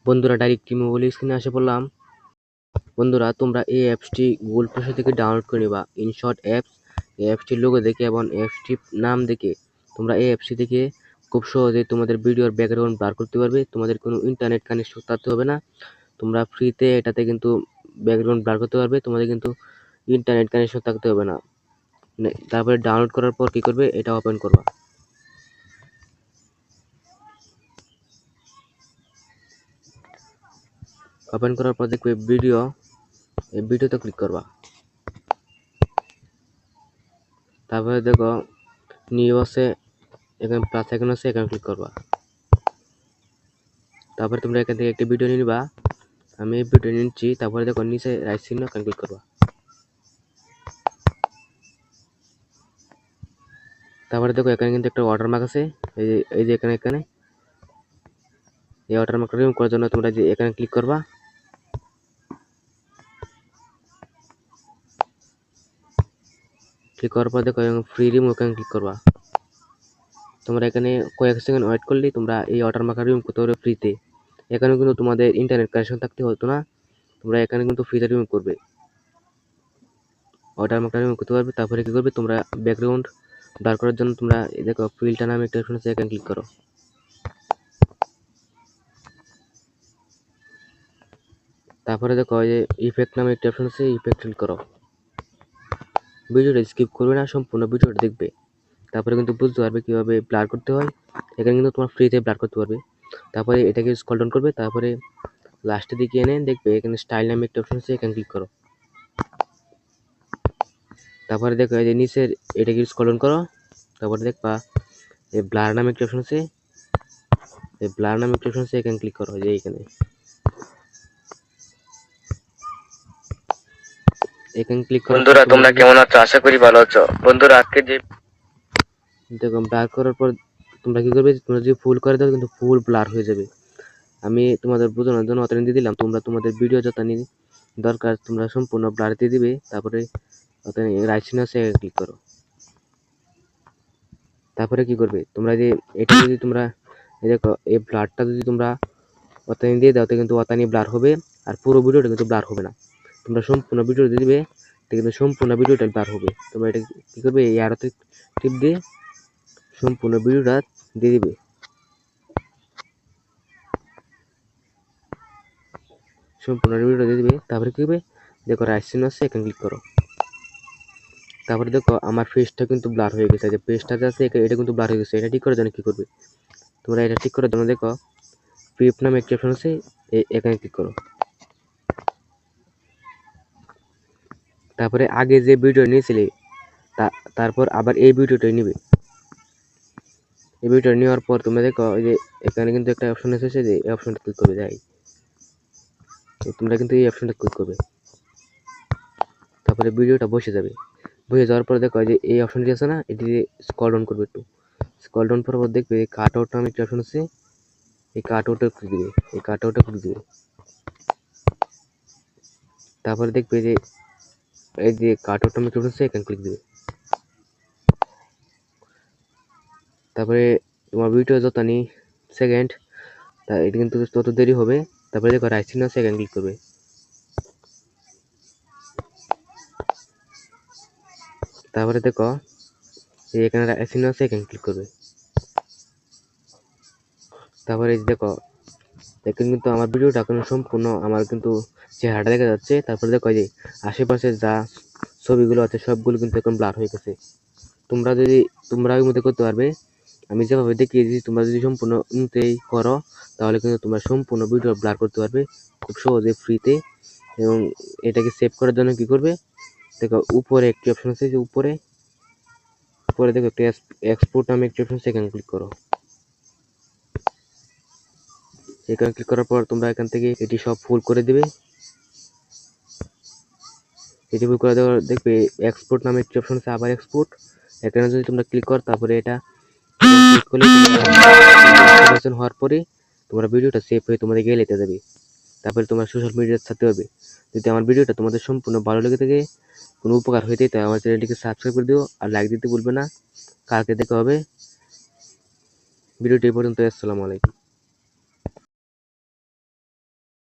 বন্ধুরা direct mobile স্ক্রিনে আসে পড়লাম। বন্ধুরা তোমরা এই অ্যাপসটি গুগল প্লে থেকে ডাউনলোড করে নিবা। ইনশর্ট অ্যাপস, এই অ্যাপসটির লোগো দেখে এবং অ্যাপসটির নাম দেখে তোমরা এই অ্যাপসটি থেকে খুব সহজে তোমাদের ভিডিওর ব্যাকগ্রাউন্ড বার করতে পারবে। তোমাদের কোনো ইন্টারনেট কানেকশন থাকতে হবে না। তোমরা ফ্রিতে এটাতে কিন্তু ব্যাকগ্রাউন্ড বার করতে পারবে। তোমাদের কিন্তু ইন্টারনেট কানেকশন থাকতে হবে না। তারপরে ডাউনলোড করার পর কি করবে, এটা ওপেন করবা। ওপেন করার পর দেখবে ভিডিও, এই ভিডিওতে ক্লিক করবা। তারপরে দেখো নিউ আছে, এখানে প্লাস আইকন আছে, এখানে ক্লিক করবা। তারপরে তোমরা এখান থেকে একটি ভিডিও নিয়ে নিবা। আমি এই ভিডিও নিচ্ছি। তারপরে দেখো নিচে রাইট চিহ্ন, এখানে ক্লিক করবা। তারপরে দেখো এখানে কিন্তু একটা ওয়াটারমার্ক আছে, এই যে এখানে এই ওয়াটারমার্কটা রিমুভ করার জন্য তোমরা যে এখানে ক্লিক করবা। ক্লিক করার পর দেখো ফ্রি রিমুভ, এখানে ক্লিক করবা। তোমরা এখানে কয়েক সেকেন্ড ওয়েট করলেই তোমরা এই ওয়াটারমার্ক রিমুভ করতে পারবে ফ্রিতে। এখানে কিন্তু তোমাদের ইন্টারনেট কানেকশন থাকতে হতো না। তোমরা এখানে কিন্তু ফ্রিতে রিমুভ করবে, ওয়াটারমার্কটা রিমুভ করতে পারবে। তারপরে কি করবে, তোমরা ব্যাকগ্রাউন্ড বার করার জন্য তোমরা দেখো ফিল্টার নামে একটা অপশন আছে, এখানে ক্লিক করো। তারপরে দেখো এই যে ইফেক্ট নামে একটা অপশন আছে, ইফেক্ট ক্লিক করো। ভিডিওটা স্কিপ করবে না, সম্পূর্ণ ভিডিওটা দেখবে। তারপরে কিন্তু বুঝতে পারবে কীভাবে ব্লার করতে হয়। এখানে কিন্তু তোমার ফ্রিতে ব্লার করতে পারবে। তারপরে এটাকে স্ক্রল ডাউন করবে। তারপরে লাস্টের দিকে এনে দেখবে এখানে স্টাইল নামে একটা অপশন আছে, এখানে ক্লিক করো। তারপরে দেখো এই যে নিচের এটাকে স্ক্রল ডাউন করো। তারপরে দেখবা এই ব্লার নামে একটা অপশন আছে, এই ব্লার নামে একটা অপশন আছে, এখানে ক্লিক করো। যে এখানে ক্লিক করো। বন্ধুরা তোমরা কেমন আছো? আশা করি ভালো আছো। বন্ধুরা আজকে যে দেখো ব্লার করার পর তোমরা কি করবে, তোমরা যদি ফুল করে দাও কিন্তু ফুল ব্লার হয়ে যাবে। আমি তোমাদের বোঝানোর জন্য অতটা দিয়ে দিলাম। তোমরা তোমাদের ভিডিও যত দরকার তোমরা সম্পূর্ণ ব্লার দিয়ে দিবে। তারপরে রাইট চিহ্ন আছে, ক্লিক করো। তারপরে কি করবে, তোমরা যে এটা যদি তোমরা দেখো এই ব্লারটা যদি তোমরা অতানি দিয়ে দাও তো কিন্তু অতানি ব্লার হবে, আর পুরো ভিডিওটা কিন্তু ব্লার হবে না। তোমরা সম্পূর্ণ ভিডিও দিয়ে দিবে, কিন্তু সম্পূর্ণ ভিডিওটা ব্লার হবে। তোমরা এটা কি করবে, এই আরোতে টিপ দিয়ে সম্পূর্ণ ভিডিওটা দিয়ে দিবে। সম্পূর্ণ ভিডিওটা দিয়ে দিবে। তারপরে কি হবে, দেখো রাইট চিহ্ন আছে, এখানে ক্লিক করো। তারপরে দেখো আমার ফেসটা কিন্তু ব্লার হয়ে গেছে। যে ফেসটা আছে এটা কিন্তু ব্লার হয়ে গেছে। এটা ঠিক করার জন্য কি করবে, তোমরা এটা ঠিক করার জন্য দেখো পিপ নামে একটা অপশন আছে, এখানে ক্লিক করো। তারপরে আগে যে ভিডিও নিয়েছিলে তারপর আবার এই ভিডিওটাই নিবে। এই ভিডিওটা নেওয়ার পর তোমরা দেখো যে এখানে কিন্তু একটা অপশন এসেছে, যে এই অপশনটা ক্লিক করবে। যাই তোমরা কিন্তু এই অপশনটা ক্লিক করবে। তারপরে ভিডিওটা বসে যাবে। বসে যাওয়ার পর দেখো যে এই অপশনটি আছে না, এটি স্ক্রল ডাউন করবে। একটু স্ক্রল ডাউন করার পর দেখবে কাট আউট নামে একটা অপশন আছে, এই কাট আউটে ক্লিক দিবে। এই কাট আউটে ক্লিক দিবে। তারপরে দেখবে যে এই যে কাট আউট নামে একটা অপশন আছে, এখানে ক্লিক দিবে। তারপরে তোমার ভিডিও যত সেকেন্ড এটা কিন্তু তত দেরি হবে। তারপরে দেখো রাইট চিহ্ন আছে, এখানে ক্লিক করবে। তারপরে দেখো এখানে রাইট চিহ্ন আছে, এখানে ক্লিক করবে। তারপরে দেখো এখানে কিন্তু আমার ভিডিওটা এখন সম্পূর্ণ আমার কিন্তু চেহারাটা দেখা যাচ্ছে। তারপরে দেখো যে আশেপাশে যা ছবিগুলো আছে সবগুলো কিন্তু এখন ব্লার হয়ে গেছে। তোমরা ওই মধ্যে করতে পারবে। আমি যেভাবে দেখিয়েছি তোমরা যদি সম্পূর্ণ করো তাহলে কিন্তু তোমরা সম্পূর্ণ ভিডিও ব্লার করতে পারবে খুব সহজে ফ্রিতে। এবং এটাকে সেভ করার জন্য কি করবে, দেখো উপরে একটি অপশন আছে, যে উপরে দেখো একটা এক্সপোর্ট নামে একটি অপশন আছে, এখানে ক্লিক করো। এখানে ক্লিক করার পর তোমরা এখান থেকে এটি সব ফুল করে দিবে। এটি ফুল করে দেওয়ার দেখবে এক্সপোর্ট নামে একটি অপশন আছে, আবার এক্সপোর্ট। এখানে যদি তোমরা ক্লিক করো তারপরে এটা ক্লিক করলে হওয়ার পরে তোমরা ভিডিওটা সেভ হয়ে তোমাদের গ্যালারিতে যাবে। তারপরে তোমরা সোশ্যাল মিডিয়াতে ছাড়তে হবে। যদি আমার ভিডিওটা তোমাদের সম্পূর্ণ ভালো লেগে থাকে, কোনো উপকার হয়ে থাকে, তাহলে আমার চ্যানেলটিকে সাবস্ক্রাইব করে দিও আর লাইক দিতে ভুলবে না। কালকে দেখা হবে। ভিডিওটি এই পর্যন্ত। আসসালামু আলাইকুম।